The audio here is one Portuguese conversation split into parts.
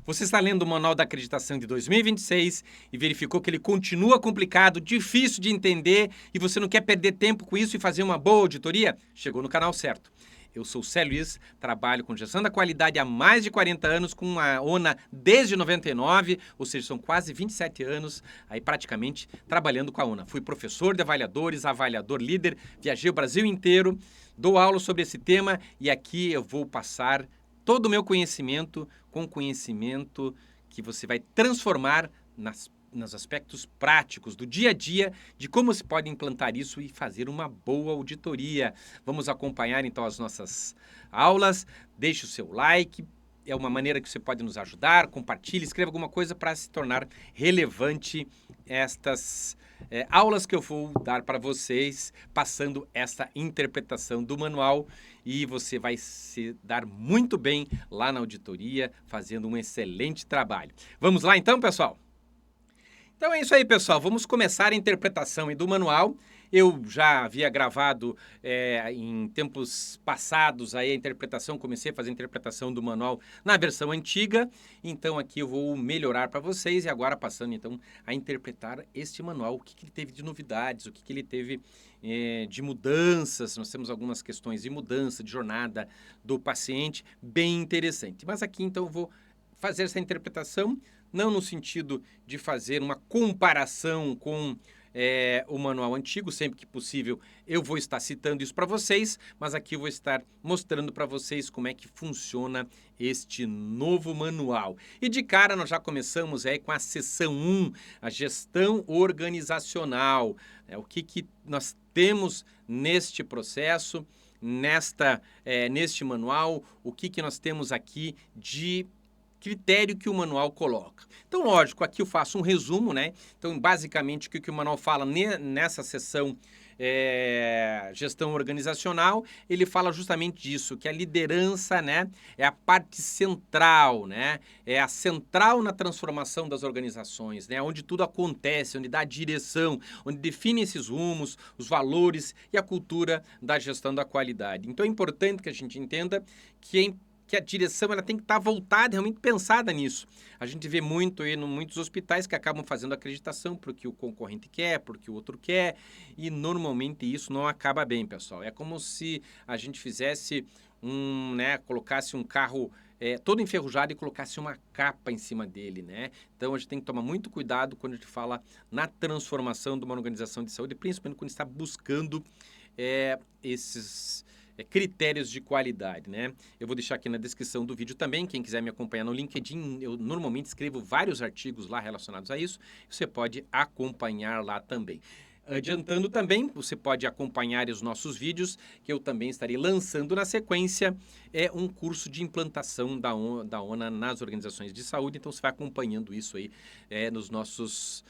Você está lendo o Manual da Acreditação de 2026 e verificou que ele continua complicado, difícil de entender e você não quer perder tempo com isso e fazer uma boa auditoria? Chegou no canal certo. Eu sou o Célio Luiz, trabalho com gestão da qualidade há mais de 40 anos, com a ONA desde 99, ou seja, são quase 27 anos aí praticamente trabalhando com a ONA. Fui professor de avaliadores, avaliador líder, viajei o Brasil inteiro, dou aula sobre esse tema e aqui eu vou passar todo o meu conhecimento com conhecimento que você vai transformar nos aspectos práticos do dia a dia, de como se pode implantar isso e fazer uma boa auditoria. Vamos acompanhar então as nossas aulas, deixe o seu like, é uma maneira que você pode nos ajudar, compartilhe, escreva alguma coisa para se tornar relevante estas aulas que eu vou dar para vocês, passando essa interpretação do manual e você vai se dar muito bem lá na auditoria, fazendo um excelente trabalho. Vamos lá então, pessoal? Então é isso aí, pessoal. Vamos começar a interpretação do manual. Eu já havia gravado em tempos passados aí a interpretação, comecei a fazer a interpretação do manual na versão antiga, então aqui eu vou melhorar para vocês e agora passando então a interpretar este manual, o que ele teve de novidades, o que ele teve de mudanças. Nós temos algumas questões de mudança, de jornada do paciente, bem interessante. Mas aqui então eu vou fazer essa interpretação, não no sentido de fazer uma comparação com o manual antigo, sempre que possível eu vou estar citando isso para vocês, mas aqui eu vou estar mostrando para vocês como é que funciona este novo manual. E de cara nós já começamos aí com a seção 1, a gestão organizacional. O que nós temos neste processo, neste manual, o que nós temos aqui de critério que o manual coloca. Então, lógico, aqui eu faço um resumo, né? Então, basicamente, o que o manual fala nessa seção gestão organizacional, ele fala justamente disso, que a liderança, né, é a parte central, né? É a central na transformação das organizações, né? Onde tudo acontece, onde dá direção, onde define esses rumos, os valores e a cultura da gestão da qualidade. Então, é importante que a gente entenda que a direção ela tem que estar voltada, realmente pensada nisso. A gente vê muito aí muitos hospitais que acabam fazendo acreditação porque o concorrente quer, porque o outro quer, e normalmente isso não acaba bem, pessoal. É como se a gente fizesse colocasse um carro todo enferrujado e colocasse uma capa em cima dele, né? Então a gente tem que tomar muito cuidado quando a gente fala na transformação de uma organização de saúde, principalmente quando está buscando esses critérios de qualidade, né? Eu vou deixar aqui na descrição do vídeo também, quem quiser me acompanhar no LinkedIn, eu normalmente escrevo vários artigos lá relacionados a isso, você pode acompanhar lá também. Adiantando também, você pode acompanhar os nossos vídeos, que eu também estarei lançando na sequência, um curso de implantação da ONA nas organizações de saúde, então você vai acompanhando isso aí nos nossos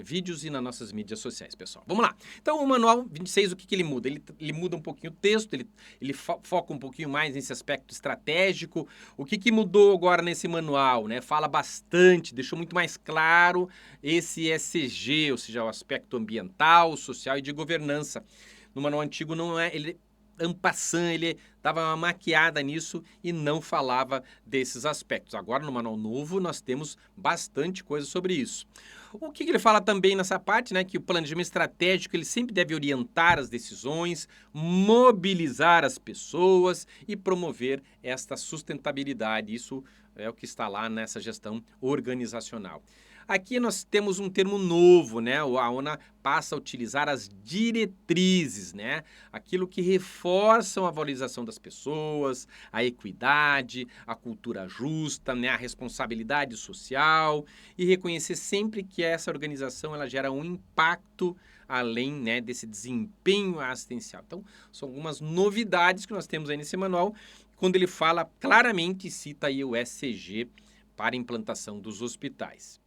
vídeos e nas nossas mídias sociais, pessoal. Vamos lá. Então, o Manual 26, o que ele muda? Ele muda um pouquinho o texto, ele foca um pouquinho mais nesse aspecto estratégico. O que mudou agora nesse manual, né? Fala bastante, deixou muito mais claro esse ESG, ou seja, o aspecto ambiental, social e de governança. No manual antigo ele en passant, ele dava uma maquiada nisso e não falava desses aspectos. Agora, no manual novo, nós temos bastante coisa sobre isso. O que ele fala também nessa parte, né, que o planejamento estratégico ele sempre deve orientar as decisões, mobilizar as pessoas e promover esta sustentabilidade. Isso é o que está lá nessa gestão organizacional. Aqui nós temos um termo novo, né? A ONA passa a utilizar as diretrizes, né? Aquilo que reforçam a valorização das pessoas, a equidade, a cultura justa, né? A responsabilidade social e reconhecer sempre que essa organização ela gera um impacto além, né, desse desempenho assistencial. Então, são algumas novidades que nós temos aí nesse manual, quando ele fala claramente e cita aí o ESG para a implantação dos hospitais.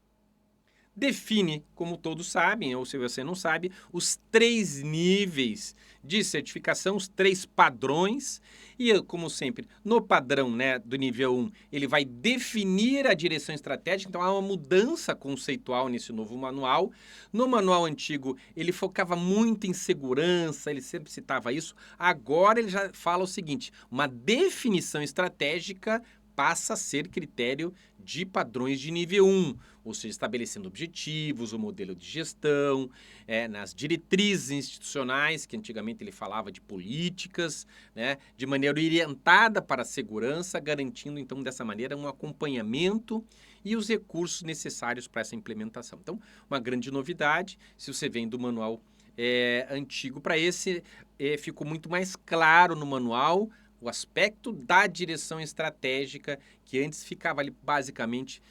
Define, como todos sabem, ou se você não sabe, os 3 níveis de certificação, os 3 padrões. E, como sempre, no padrão, né, do nível 1, ele vai definir a direção estratégica. Então, há uma mudança conceitual nesse novo manual. No manual antigo, ele focava muito em segurança, ele sempre citava isso. Agora, ele já fala o seguinte, uma definição estratégica passa a ser critério de padrões de nível 1, ou seja, estabelecendo objetivos, o modelo de gestão, nas diretrizes institucionais, que antigamente ele falava de políticas, né, de maneira orientada para a segurança, garantindo então dessa maneira um acompanhamento e os recursos necessários para essa implementação. Então, uma grande novidade, se você vem do manual antigo para esse, ficou muito mais claro no manual o aspecto da direção estratégica, que antes ficava ali basicamente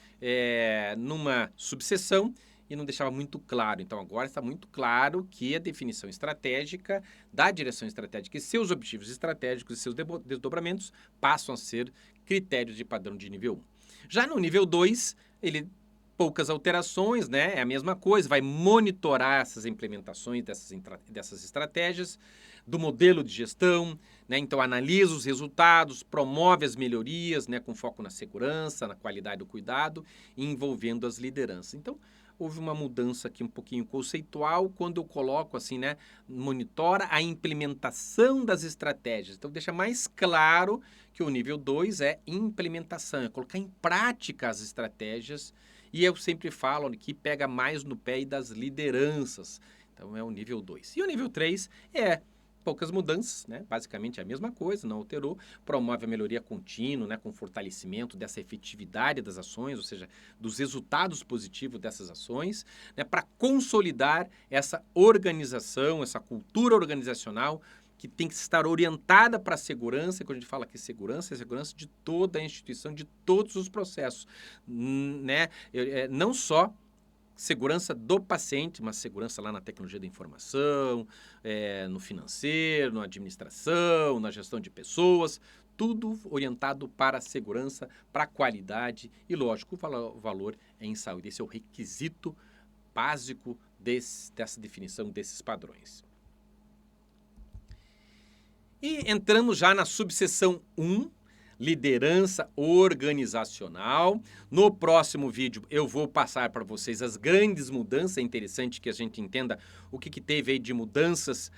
numa subseção e não deixava muito claro. Então agora está muito claro que a definição estratégica da direção estratégica e seus objetivos estratégicos e seus desdobramentos passam a ser critérios de padrão de nível 1. Já no nível 2, ele poucas alterações, né? É a mesma coisa, vai monitorar essas implementações dessas estratégias, do modelo de gestão, né? Então analisa os resultados, promove as melhorias, né? Com foco na segurança, na qualidade do cuidado e envolvendo as lideranças. Então, houve uma mudança aqui um pouquinho conceitual quando eu coloco assim, né? Monitora a implementação das estratégias. Então, deixa mais claro que o nível 2 é implementação, é colocar em prática as estratégias. E eu sempre falo que pega mais no pé das lideranças. Então, é o nível 2. E o nível 3 é poucas mudanças, né? Basicamente é a mesma coisa, não alterou. Promove a melhoria contínua, né? Com fortalecimento dessa efetividade das ações, ou seja, dos resultados positivos dessas ações, né? Para consolidar essa organização, essa cultura organizacional que tem que estar orientada para a segurança. Quando a gente fala que segurança, é segurança de toda a instituição, de todos os processos, né? Não só segurança do paciente, mas segurança lá na tecnologia da informação, no financeiro, na administração, na gestão de pessoas, tudo orientado para a segurança, para a qualidade e, lógico, o valor é em saúde. Esse é o requisito básico dessa definição desses padrões. E entramos já na subseção 1, liderança organizacional. No próximo vídeo eu vou passar para vocês as grandes mudanças. É interessante que a gente entenda o que teve aí de mudanças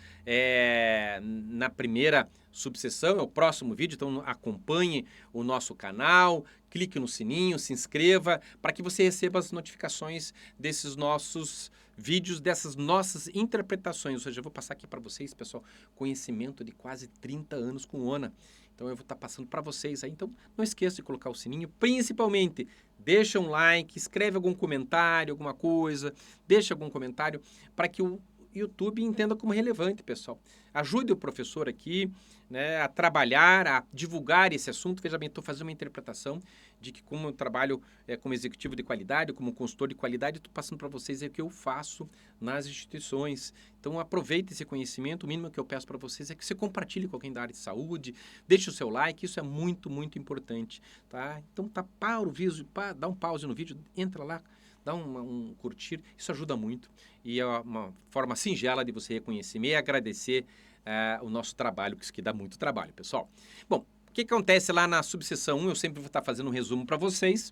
na primeira subseção. É o próximo vídeo, então acompanhe o nosso canal, clique no sininho, se inscreva para que você receba as notificações desses nossos vídeos, dessas nossas interpretações. Ou seja, eu vou passar aqui para vocês, pessoal, conhecimento de quase 30 anos com o ONA. Então eu vou estar passando para vocês aí. Então não esqueça de colocar o sininho, principalmente deixa um like, escreve algum comentário, alguma coisa, deixa algum comentário para que o YouTube entenda como relevante, pessoal. Ajude o professor aqui, né, a trabalhar, a divulgar esse assunto. Veja bem, estou fazendo uma interpretação de que como eu trabalho como executivo de qualidade, como consultor de qualidade, estou passando para vocês o que eu faço nas instituições. Então aproveite esse conhecimento. O mínimo que eu peço para vocês é que você compartilhe com alguém da área de saúde, deixe o seu like, isso é muito, muito importante, tá? Então para o vídeo, dá um pause no vídeo, entra lá, dá um curtir, isso ajuda muito e é uma forma singela de você reconhecer e agradecer o nosso trabalho, que isso aqui dá muito trabalho, pessoal. Bom, o que acontece lá na subseção 1, eu sempre vou estar fazendo um resumo para vocês.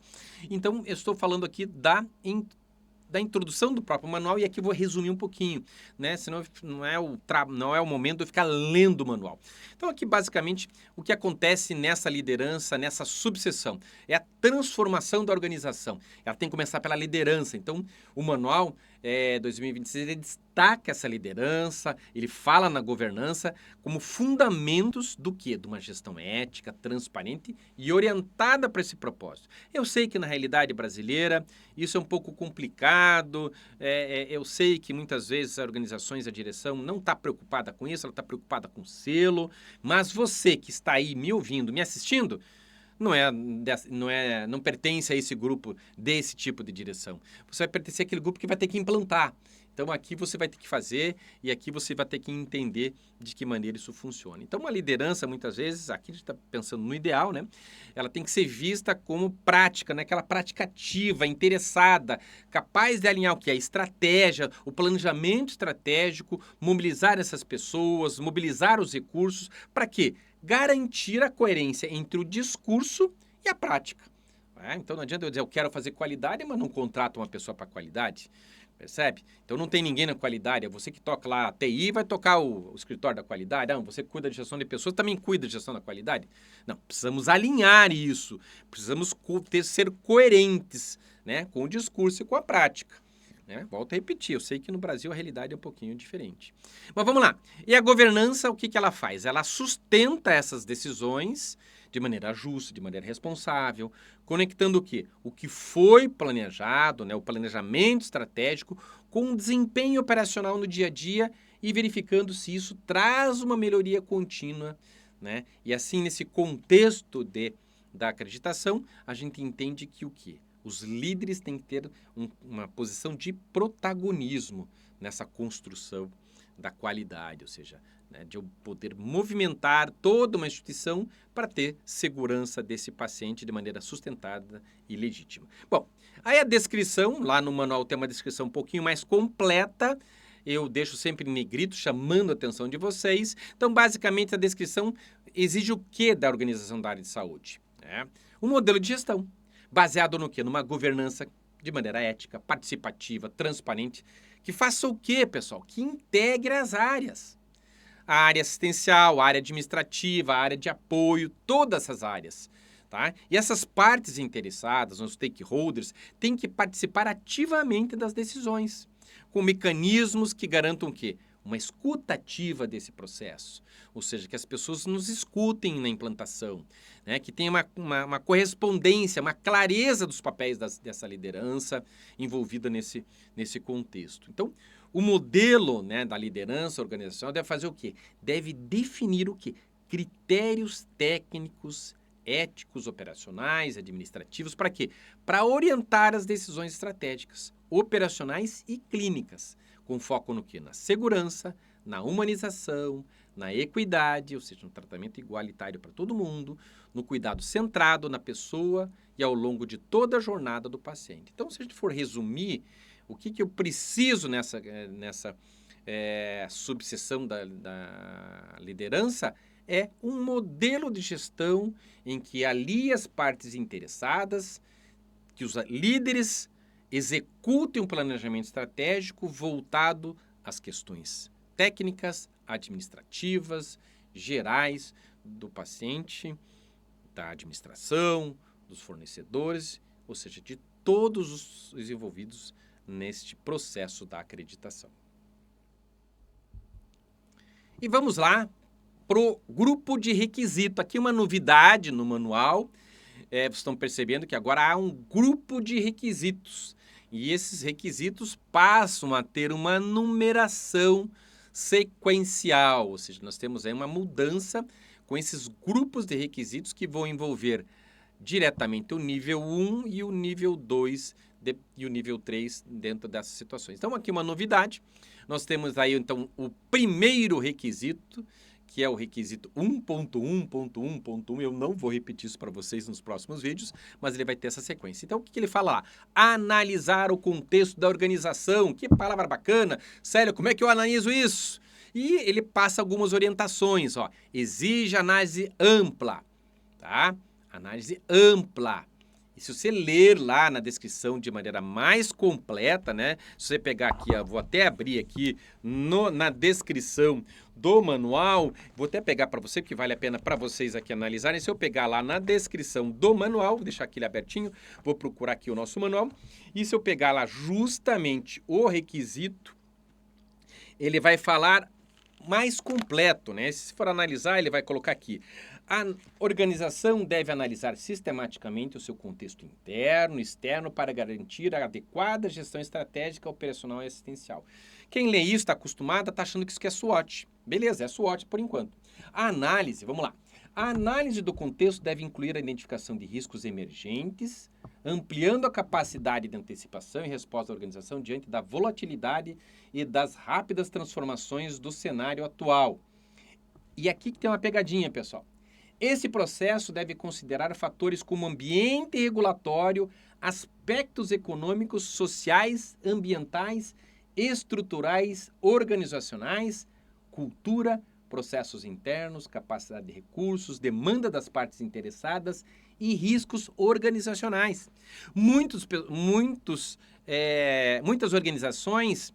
Então, eu estou falando aqui da introdução do próprio manual e aqui eu vou resumir um pouquinho, né? Senão não é o momento de eu ficar lendo o manual. Então aqui basicamente o que acontece nessa liderança, nessa subseção, é a transformação da organização. Ela tem que começar pela liderança. Então o manual 2026 ele destaca essa liderança, ele fala na governança como fundamentos do quê? De uma gestão ética, transparente e orientada para esse propósito. Eu sei que na realidade brasileira isso é um pouco complicado, eu sei que muitas vezes as organizações, a direção não está preocupada com isso, ela está preocupada com o selo, mas você que está aí me ouvindo, me assistindo, não pertence a esse grupo desse tipo de direção. Você vai pertencer àquele grupo que vai ter que implantar. Então aqui você vai ter que fazer e aqui você vai ter que entender de que maneira isso funciona. Então uma liderança, muitas vezes, aqui a gente está pensando no ideal, né? Ela tem que ser vista como prática, né? Aquela prática ativa, interessada, capaz de alinhar o que é a estratégia, o planejamento estratégico, mobilizar essas pessoas, mobilizar os recursos, para quê? Garantir a coerência entre o discurso e a prática. Então não adianta eu dizer eu quero fazer qualidade, mas não contrato uma pessoa para qualidade. Percebe? Então não tem ninguém na qualidade, é você que toca lá a TI, vai tocar o escritório da qualidade. Não, você que cuida de gestão de pessoas, também cuida de gestão da qualidade. Não, precisamos alinhar isso, precisamos ser coerentes, né, com o discurso e com a prática. Né? Volto a repetir, eu sei que no Brasil a realidade é um pouquinho diferente. Mas vamos lá. E a governança, o que, que ela faz? Ela sustenta essas decisões de maneira justa, de maneira responsável, conectando o quê? O que foi planejado, né, o planejamento estratégico, com o desempenho operacional no dia a dia e verificando se isso traz uma melhoria contínua. Né? E assim, nesse contexto da acreditação, a gente entende que o quê? Os líderes têm que ter uma posição de protagonismo nessa construção da qualidade, ou seja, né, de eu poder movimentar toda uma instituição para ter segurança desse paciente de maneira sustentada e legítima. Bom, aí a descrição, lá no manual tem uma descrição um pouquinho mais completa, eu deixo sempre em negrito, chamando a atenção de vocês. Então, basicamente, a descrição exige o que da organização da área de saúde? Né? Um modelo de gestão, baseado no quê? Numa governança de maneira ética, participativa, transparente, que faça o quê, pessoal? Que integre as áreas. A área assistencial, a área administrativa, a área de apoio, todas essas áreas. Tá? E essas partes interessadas, os stakeholders, têm que participar ativamente das decisões, com mecanismos que garantam o quê? Uma escuta ativa desse processo, ou seja, que as pessoas nos escutem na implantação, né? Que tenha uma correspondência, uma clareza dos papéis dessa liderança envolvida nesse contexto. Então, o modelo, né, da liderança organizacional deve fazer o quê? Deve definir o quê? Critérios técnicos, éticos, operacionais, administrativos, para quê? Para orientar as decisões estratégicas, operacionais e clínicas, com foco no quê? Na segurança, na humanização, na equidade, ou seja, um tratamento igualitário para todo mundo, no cuidado centrado na pessoa e ao longo de toda a jornada do paciente. Então, se a gente for resumir, o que eu preciso nessa subseção da liderança é um modelo de gestão em que alie as partes interessadas, que os líderes executem um planejamento estratégico voltado às questões técnicas, administrativas, gerais do paciente, da administração, dos fornecedores, ou seja, de todos os envolvidos neste processo da acreditação. E vamos lá para o grupo de requisito. Aqui uma novidade no manual. Vocês estão percebendo que agora há um grupo de requisitos. E esses requisitos passam a ter uma numeração sequencial. Ou seja, nós temos aí uma mudança com esses grupos de requisitos que vão envolver diretamente o nível 1 e o nível 2 e o nível 3 dentro dessas situações. Então, aqui uma novidade. Nós temos aí, então, o primeiro requisito, que é o requisito 1.1.1.1. Eu não vou repetir isso para vocês nos próximos vídeos, mas ele vai ter essa sequência. Então, o que ele fala lá? Analisar o contexto da organização. Que palavra bacana. Célio, como é que eu analiso isso? E ele passa algumas orientações. Ó. Exige análise ampla, tá? Análise ampla. E se você ler lá na descrição de maneira mais completa, né? Se você pegar aqui, eu vou até abrir aqui na descrição do manual, vou até pegar para você, porque vale a pena para vocês aqui analisarem. Se eu pegar lá na descrição do manual, vou deixar aqui abertinho, vou procurar aqui o nosso manual, e se eu pegar lá justamente o requisito, ele vai falar mais completo, né? Se for analisar, ele vai colocar aqui. A organização deve analisar sistematicamente o seu contexto interno e externo para garantir a adequada gestão estratégica, operacional e assistencial. Quem lê isso, está acostumado, está achando que isso aqui é SWOT. Beleza, é SWOT por enquanto. A análise, vamos lá. A análise do contexto deve incluir a identificação de riscos emergentes, ampliando a capacidade de antecipação e resposta da organização diante da volatilidade e das rápidas transformações do cenário atual. E aqui que tem uma pegadinha, pessoal. Esse processo deve considerar fatores como ambiente regulatório, aspectos econômicos, sociais, ambientais, estruturais, organizacionais, cultura, processos internos, capacidade de recursos, demanda das partes interessadas e riscos organizacionais. Muitas organizações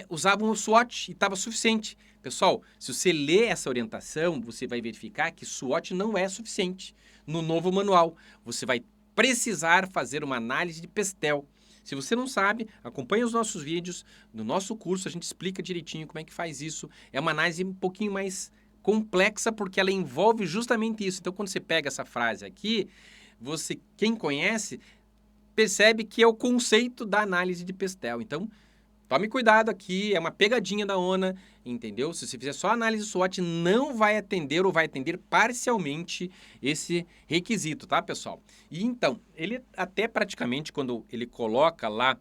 usavam o SWOT e estava suficiente. Pessoal, se você ler essa orientação, você vai verificar que SWOT não é suficiente. No novo manual, você vai precisar fazer uma análise de PESTEL. Se você não sabe, acompanhe os nossos vídeos. No nosso curso, a gente explica direitinho como é que faz isso. É uma análise um pouquinho mais complexa, porque ela envolve justamente isso. Então, quando você pega essa frase aqui, quem conhece, percebe que é o conceito da análise de PESTEL. Então, tome cuidado aqui, é uma pegadinha da ONA, entendeu? Se você fizer só análise SWOT, não vai atender ou vai atender parcialmente esse requisito, tá, pessoal? E então, ele até praticamente, quando ele coloca lá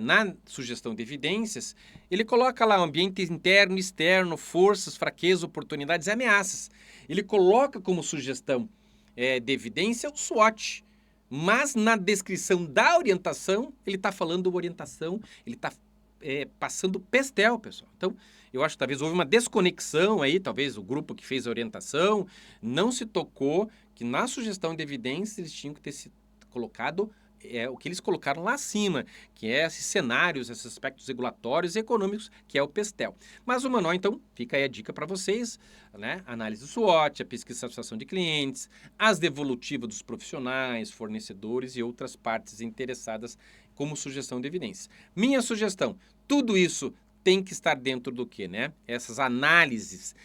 na sugestão de evidências, ele coloca lá ambiente interno e externo, forças, fraquezas, oportunidades e ameaças. Ele coloca como sugestão de evidência o SWOT. Mas na descrição da orientação, ele está falando orientação, ele está passando PESTEL, pessoal. Então, eu acho que talvez houve uma desconexão aí, talvez o grupo que fez a orientação não se tocou que na sugestão de evidências eles tinham que ter se colocado o que eles colocaram lá acima, que é esses cenários, esses aspectos regulatórios e econômicos, que é o PESTEL. Mas o manual, então, fica aí a dica para vocês, né? Análise do SWOT, a pesquisa de satisfação de clientes, as devolutivas dos profissionais, fornecedores e outras partes interessadas como sugestão de evidências. Minha sugestão, tudo isso tem que estar dentro do quê, né? Essa análise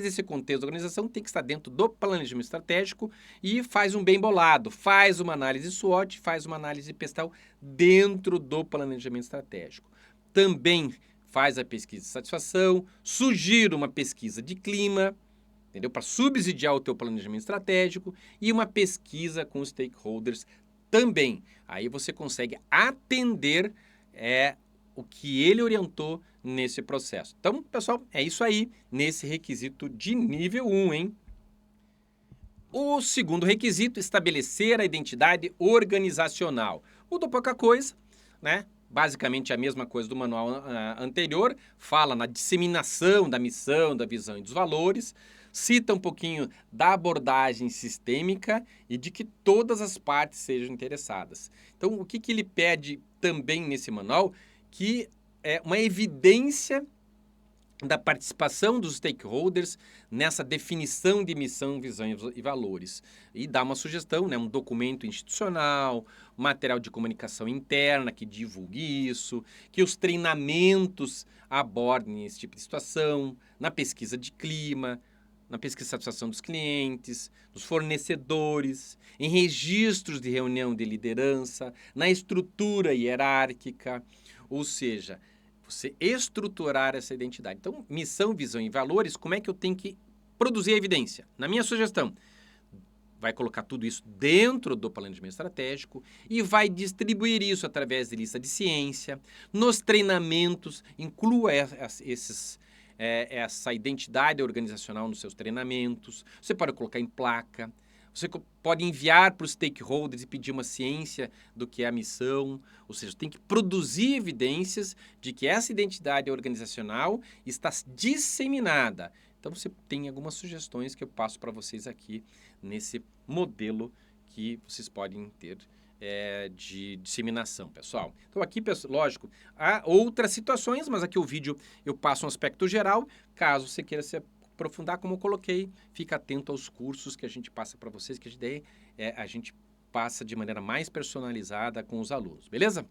desse contexto da organização tem que estar dentro do planejamento estratégico e faz um bem bolado, faz uma análise SWOT, faz uma análise PESTEL dentro do planejamento estratégico. Também faz a pesquisa de satisfação, sugiro uma pesquisa de clima, entendeu? Para subsidiar o teu planejamento estratégico e uma pesquisa com os stakeholders também. Aí você consegue atender o que ele orientou nesse processo. Então, pessoal, é isso aí nesse requisito de nível 1, hein? O segundo requisito, estabelecer a identidade organizacional. Mudou pouca coisa, né? Basicamente a mesma coisa do manual anterior, fala na disseminação da missão, da visão e dos valores, cita um pouquinho da abordagem sistêmica e de que todas as partes sejam interessadas. Então, o que ele pede também nesse manual? Que é uma evidência da participação dos stakeholders nessa definição de missão, visão e valores. E dá uma sugestão, né? Um documento institucional, material de comunicação interna que divulgue isso, que os treinamentos abordem esse tipo de situação, na pesquisa de clima, na pesquisa de satisfação dos clientes, dos fornecedores, em registros de reunião de liderança, na estrutura hierárquica, ou seja, você estruturar essa identidade. Então, missão, visão e valores, como é que eu tenho que produzir a evidência? Na minha sugestão, vai colocar tudo isso dentro do planejamento estratégico e vai distribuir isso através de lista de ciência. Nos treinamentos, inclua essa identidade organizacional nos seus treinamentos. Você pode colocar em placa. Você pode enviar para os stakeholders e pedir uma ciência do que é a missão, ou seja, tem que produzir evidências de que essa identidade organizacional está disseminada. Então, você tem algumas sugestões que eu passo para vocês aqui nesse modelo que vocês podem ter de disseminação, pessoal. Então, aqui, lógico, há outras situações, mas aqui o vídeo eu passo um aspecto geral, caso você queira se aprofundar, como eu coloquei, fica atento aos cursos que a gente passa para vocês, que a gente passa de maneira mais personalizada com os alunos, beleza?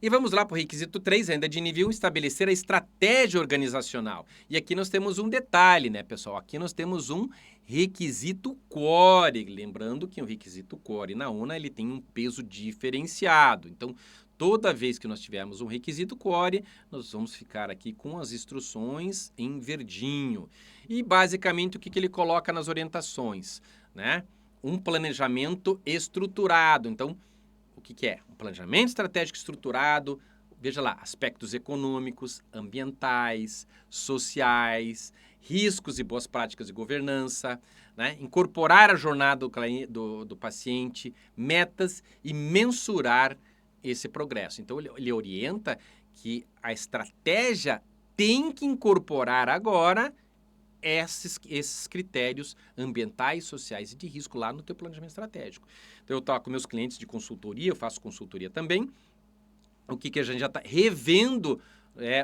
E vamos lá para o requisito 3, ainda de nível 1, estabelecer a estratégia organizacional. E aqui nós temos um detalhe, né, pessoal? Aqui nós temos um requisito core. Lembrando que o requisito core na ONA ele tem um peso diferenciado. Então, toda vez que nós tivermos um requisito core, nós vamos ficar aqui com as instruções em verdinho. E, basicamente, o que ele coloca nas orientações, né? Um planejamento estruturado. Então, o que é? Um planejamento estratégico estruturado, veja lá, aspectos econômicos, ambientais, sociais, riscos e boas práticas de governança, né? Incorporar a jornada do paciente, metas e mensurar esse progresso. Então, ele orienta que a estratégia tem que incorporar agora esses critérios ambientais, sociais e de risco lá no teu planejamento estratégico. Então, eu estou com meus clientes de consultoria, eu faço consultoria também. O que a gente já está revendo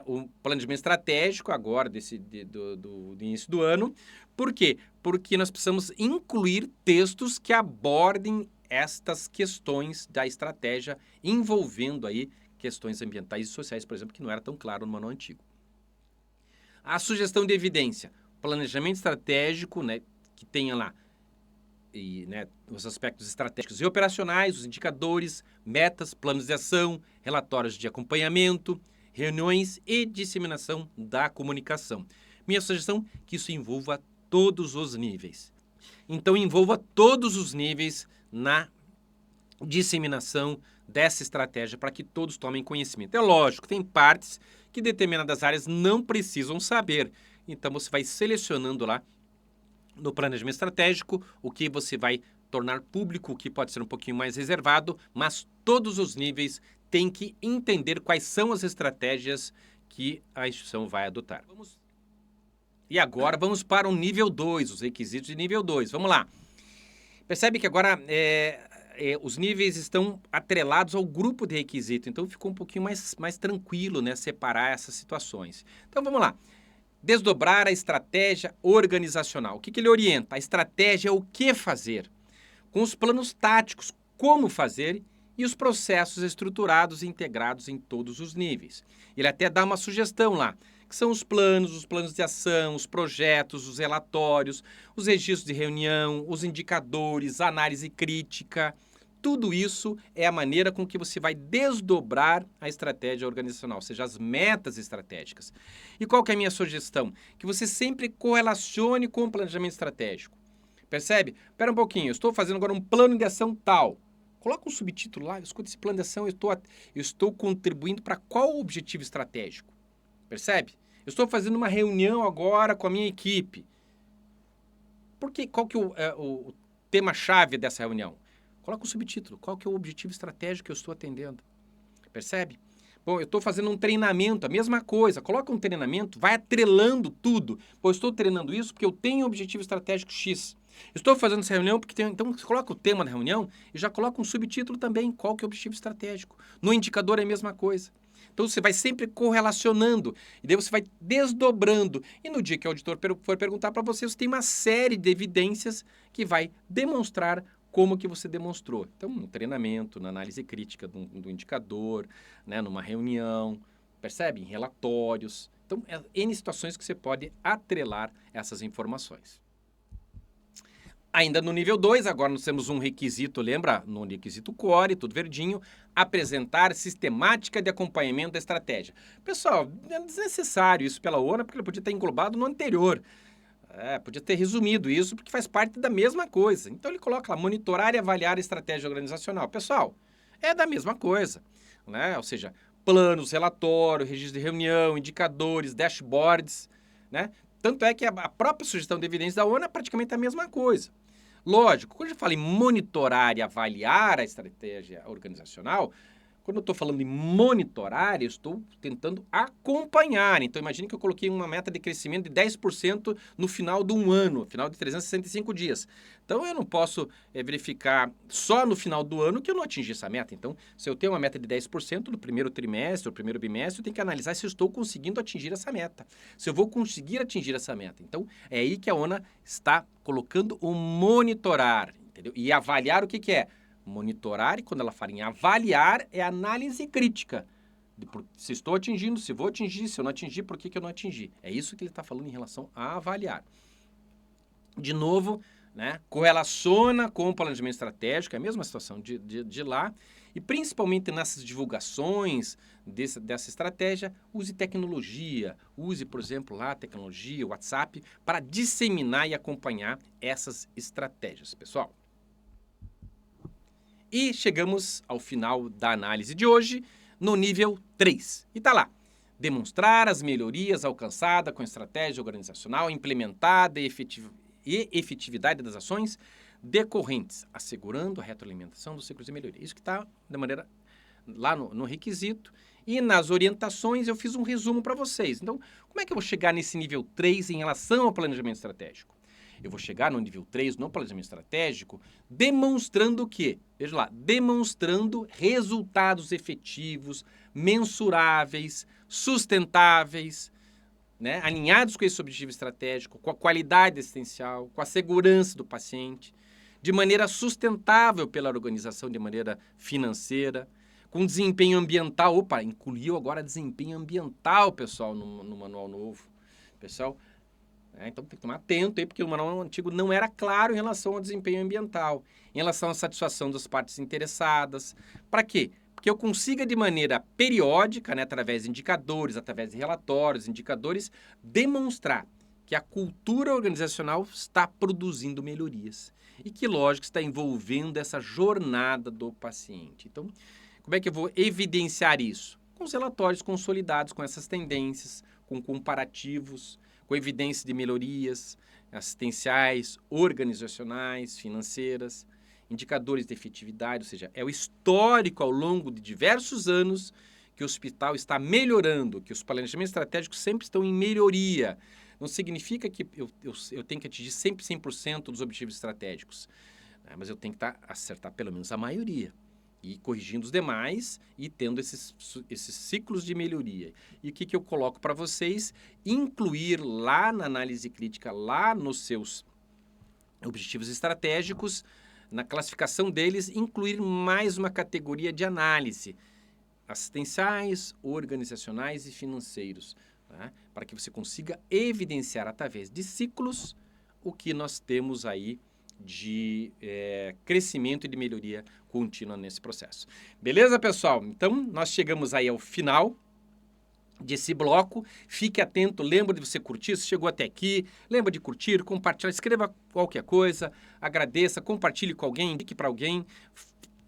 o planejamento estratégico agora, do início do ano. Por quê? Porque nós precisamos incluir textos que abordem estas questões da estratégia, envolvendo aí questões ambientais e sociais, por exemplo, que não era tão claro no manual antigo. A sugestão de evidência, planejamento estratégico, né, que tenha lá os aspectos estratégicos e operacionais, os indicadores, metas, planos de ação, relatórios de acompanhamento, reuniões e disseminação da comunicação. Minha sugestão é que isso envolva todos os níveis. Então, envolva todos os níveis na disseminação dessa estratégia para que todos tomem conhecimento. É lógico, tem partes que determinadas áreas não precisam saber. Então, você vai selecionando lá no planejamento estratégico o que você vai tornar público, o que pode ser um pouquinho mais reservado, mas todos os níveis têm que entender quais são as estratégias que a instituição vai adotar. E agora vamos para o nível 2, os requisitos de nível 2. Vamos lá. Percebe que agora os níveis estão atrelados ao grupo de requisito, então ficou um pouquinho mais tranquilo, né, separar essas situações. Então vamos lá. Desdobrar a estratégia organizacional. O que ele orienta? A estratégia é o que fazer, com os planos táticos, como fazer e os processos estruturados e integrados em todos os níveis. Ele até dá uma sugestão lá, que são os planos de ação, os projetos, os relatórios, os registros de reunião, os indicadores, a análise crítica. Tudo isso é a maneira com que você vai desdobrar a estratégia organizacional, ou seja, as metas estratégicas. E qual que é a minha sugestão? Que você sempre correlacione com o planejamento estratégico. Percebe? Espera um pouquinho, eu estou fazendo agora um plano de ação tal. Coloca um subtítulo lá, escuta esse plano de ação, eu estou contribuindo para qual objetivo estratégico? Percebe? Eu estou fazendo uma reunião agora com a minha equipe. Qual que é o tema-chave dessa reunião? Coloca um subtítulo. Qual que é o objetivo estratégico que eu estou atendendo? Percebe? Bom, eu estou fazendo um treinamento, a mesma coisa. Coloca um treinamento, vai atrelando tudo. Pô, eu estou treinando isso porque eu tenho um objetivo estratégico X. Estou fazendo essa reunião porque tem... Então, você coloca o tema da reunião e já coloca um subtítulo também. Qual que é o objetivo estratégico? No indicador é a mesma coisa. Então, você vai sempre correlacionando. E daí você vai desdobrando. E no dia que o auditor for perguntar para você, você tem uma série de evidências que vai demonstrar como que você demonstrou. Então, no treinamento, na análise crítica do indicador, né, numa reunião, percebe? Em relatórios. Então, N situações que você pode atrelar essas informações. Ainda no nível 2, agora nós temos um requisito, lembra? No requisito core, tudo verdinho, apresentar sistemática de acompanhamento da estratégia. Pessoal, é desnecessário isso pela ONU, porque ele podia ter englobado no anterior. Podia ter resumido isso, porque faz parte da mesma coisa. Então, ele coloca lá, monitorar e avaliar a estratégia organizacional. Pessoal, é da mesma coisa, né? Ou seja, planos, relatório, registro de reunião, indicadores, dashboards, né? Tanto é que a própria sugestão de evidência da ONU é praticamente a mesma coisa. Lógico, quando eu falo em monitorar e avaliar a estratégia organizacional, quando eu estou falando em monitorar, eu estou tentando acompanhar. Então, imagine que eu coloquei uma meta de crescimento de 10% no final de um ano, no final de 365 dias. Então, eu não posso verificar só no final do ano que eu não atingi essa meta. Então, se eu tenho uma meta de 10% no primeiro trimestre, ou primeiro bimestre, eu tenho que analisar se eu estou conseguindo atingir essa meta. Se eu vou conseguir atingir essa meta. Então, é aí que a ONA está colocando o monitorar, entendeu? E avaliar o que é? Monitorar, e quando ela fala em avaliar, é análise crítica. Se estou atingindo, se vou atingir, se eu não atingir, por que eu não atingi? É isso que ele está falando em relação a avaliar. De novo, né, correlaciona com o planejamento estratégico, é a mesma situação de lá, e principalmente nessas divulgações dessa estratégia, use tecnologia, use, por exemplo, lá a tecnologia, o WhatsApp, para disseminar e acompanhar essas estratégias, pessoal. E chegamos ao final da análise de hoje, no nível 3. E está lá, demonstrar as melhorias alcançadas com a estratégia organizacional implementada e efetividade das ações decorrentes, assegurando a retroalimentação dos ciclos de melhoria. Isso que está lá no requisito, e nas orientações eu fiz um resumo para vocês. Então, como é que eu vou chegar nesse nível 3 em relação ao planejamento estratégico? Eu vou chegar no nível 3 no planejamento estratégico demonstrando o quê? Veja lá, demonstrando resultados efetivos, mensuráveis, sustentáveis, né, alinhados com esse objetivo estratégico, com a qualidade assistencial, com a segurança do paciente, de maneira sustentável pela organização, de maneira financeira, com desempenho ambiental. Opa, incluiu agora desempenho ambiental, pessoal, no manual novo. Pessoal, então tem que tomar atento aí, porque o manual antigo não era claro em relação ao desempenho ambiental, em relação à satisfação das partes interessadas. Para quê? Que eu consiga de maneira periódica, né, através de indicadores, através de relatórios, indicadores, demonstrar que a cultura organizacional está produzindo melhorias e que, lógico, está envolvendo essa jornada do paciente. Então, como é que eu vou evidenciar isso? Com os relatórios consolidados, com essas tendências, com comparativos, com evidências de melhorias assistenciais, organizacionais, financeiras, indicadores de efetividade, ou seja, é o histórico ao longo de diversos anos que o hospital está melhorando, que os planejamentos estratégicos sempre estão em melhoria. Não significa que eu tenho que atingir sempre 100% dos objetivos estratégicos, né? Mas eu tenho que acertar pelo menos a maioria e corrigindo os demais e tendo esses ciclos de melhoria. E o que eu coloco para vocês? Incluir lá na análise crítica, lá nos seus objetivos estratégicos, na classificação deles, incluir mais uma categoria de análise, assistenciais, organizacionais e financeiros, tá? Para que você consiga evidenciar através de ciclos o que nós temos aí de crescimento e de melhoria contínua nesse processo. Beleza, pessoal? Então, nós chegamos aí ao final desse bloco. Fique atento, lembra de você curtir, se chegou até aqui, lembra de curtir, compartilhar, escreva qualquer coisa, agradeça, compartilhe com alguém, indique para alguém,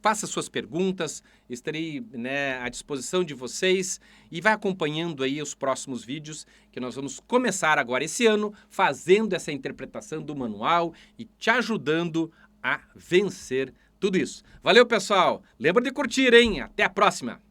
faça suas perguntas, estarei, né, à disposição de vocês e vai acompanhando aí os próximos vídeos que nós vamos começar agora esse ano fazendo essa interpretação do manual e te ajudando a vencer tudo isso. Valeu, pessoal! Lembra de curtir, hein? Até a próxima!